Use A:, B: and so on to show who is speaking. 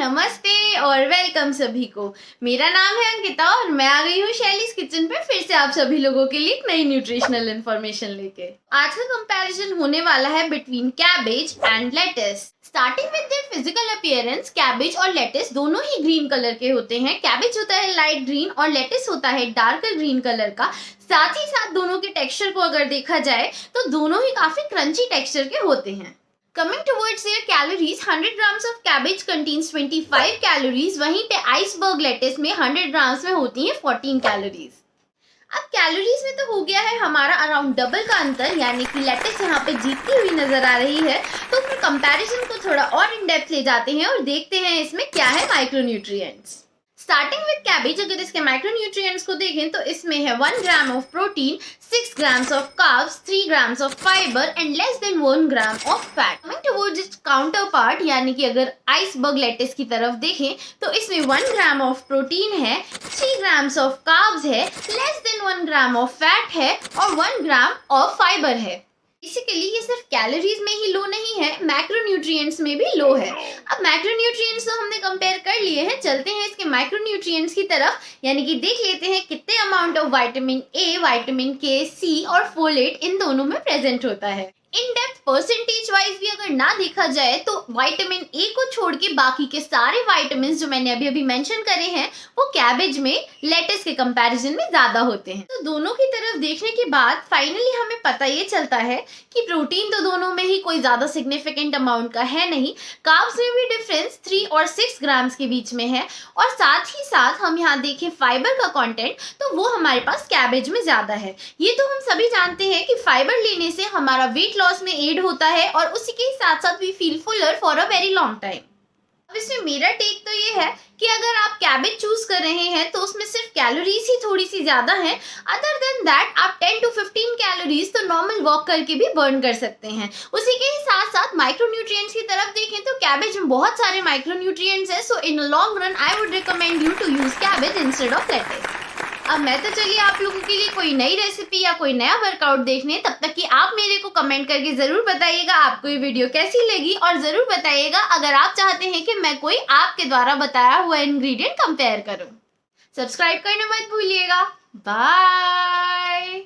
A: नमस्ते और वेलकम सभी को। मेरा नाम है अंकिता और मैं आ गई हूँ शैलीज किचन पे फिर से आप सभी लोगों के लिए एक नई न्यूट्रिशनल इन्फॉर्मेशन लेके। आज का कंपैरिजन होने वाला है between cabbage and lettuce. Starting with their physical appearance, cabbage और लेटिस दोनों ही ग्रीन कलर के होते हैं। कैबेज होता है लाइट ग्रीन और लेटिस होता है डार्कर ग्रीन कलर का। साथ ही साथ दोनों के टेक्सचर को अगर देखा जाए तो दोनों ही काफी क्रंची टेक्सचर के होते हैं। Coming towards their calories, 100 grams of cabbage contains 25 calories, वहीं पे iceberg lettuce में 100 grams में होती हैं 14 calories। अब कैलोरीज में तो हो गया है हमारा अराउंड डबल का अंतर, यानी कि लेटिस यहाँ पे जीतती हुई नजर आ रही है। तो फिर कंपैरिजन को थोड़ा और इन डेप्थ ले जाते हैं और देखते हैं इसमें क्या है माइक्रोन्यूट्रिएंट्स। स्टार्टिंग विद कैबेज, अगर इसके माइक्रोन्यूट्रिएंट्स को देखें तो इसमें है 1 gram of protein, 6 grams of carbs, 3 grams of fiber and less than 1 gram of fat। Coming towards its counterpart, यानी कि अगर आइसबर्ग लेटिस की तरफ देखें तो इसमें 1 ग्राम ऑफ प्रोटीन है, 3 grams of carbs है, less than 1 gram of fat है और 1 ग्राम ऑफ फाइबर है। बेसिकली ये सिर्फ कैलोरीज में ही लो नहीं है, मैक्रोन्यूट्रिएंट्स में भी लो है। अब मैक्रोन्यूट्रिएंट्स तो हमने कंपेयर कर लिए हैं, चलते हैं इसके माइक्रोन्यूट्रिएंट्स की तरफ, यानी कि देख लेते हैं कितने amount of vitamin A, vitamin के, सी और फोलेट इन दोनों में प्रेजेंट होता है। इन डेप्थ परसेंटेज वाइज भी अगर ना देखा जाए तो विटामिन ए को छोड़ के बाकी के सारे विटामिन जो मैंने अभी मेंशन करे हैं वो कैबेज में लेटिस के कंपैरिजन में ज्यादा होते हैं। तो दोनों की तरफ देखने के बाद फाइनली हमें पता ये चलता है कि प्रोटीन तो दोनों में ही कोई ज्यादा सिग्निफिकेंट अमाउंट का है नहीं। कार्ब्स में भी डिफरेंस 3 और 6 ग्राम्स के बीच में है और साथ ही साथ हम यहाँ देखें फाइबर का कंटेंट तो वो हमारे पास कैबेज में ज्यादा है। ये तो हम सभी जानते हैं कि फाइबर लेने से हमारा वेट लॉस में एड होता है और उसी के साथ साथ we feel fuller for a very long time. अब इसमें मेरा टेक तो ये है कि अगर आप कैबेज चूज कर रहे हैं तो उसमें सिर्फ कैलोरीज ही थोड़ी सी ज्यादा हैं। अदर देन दैट आप 10 to 15 कैलोरीज तो नॉर्मल वॉक करके भी बर्न कर सकते हैं। उसी के साथ साथ माइक्रोन्यूट्रिएंट्स की तरफ देखें तो कैबेज में बहुत सारे माइक्रोन्यूट्रिएंट्स हैं, so in long run I would recommend you to use cabbage instead of lettuce. अब मैं तो चलिए आप लोगों के लिए कोई नई रेसिपी या कोई नया वर्कआउट देखने, तब तक कि आप मेरे को कमेंट करके जरूर बताइएगा आपको ये वीडियो कैसी लगी और जरूर बताइएगा अगर आप चाहते हैं कि मैं कोई आपके द्वारा बताया हुआ इंग्रेडिएंट कंपेयर करूं। सब्सक्राइब करना मत भूलिएगा। बाय।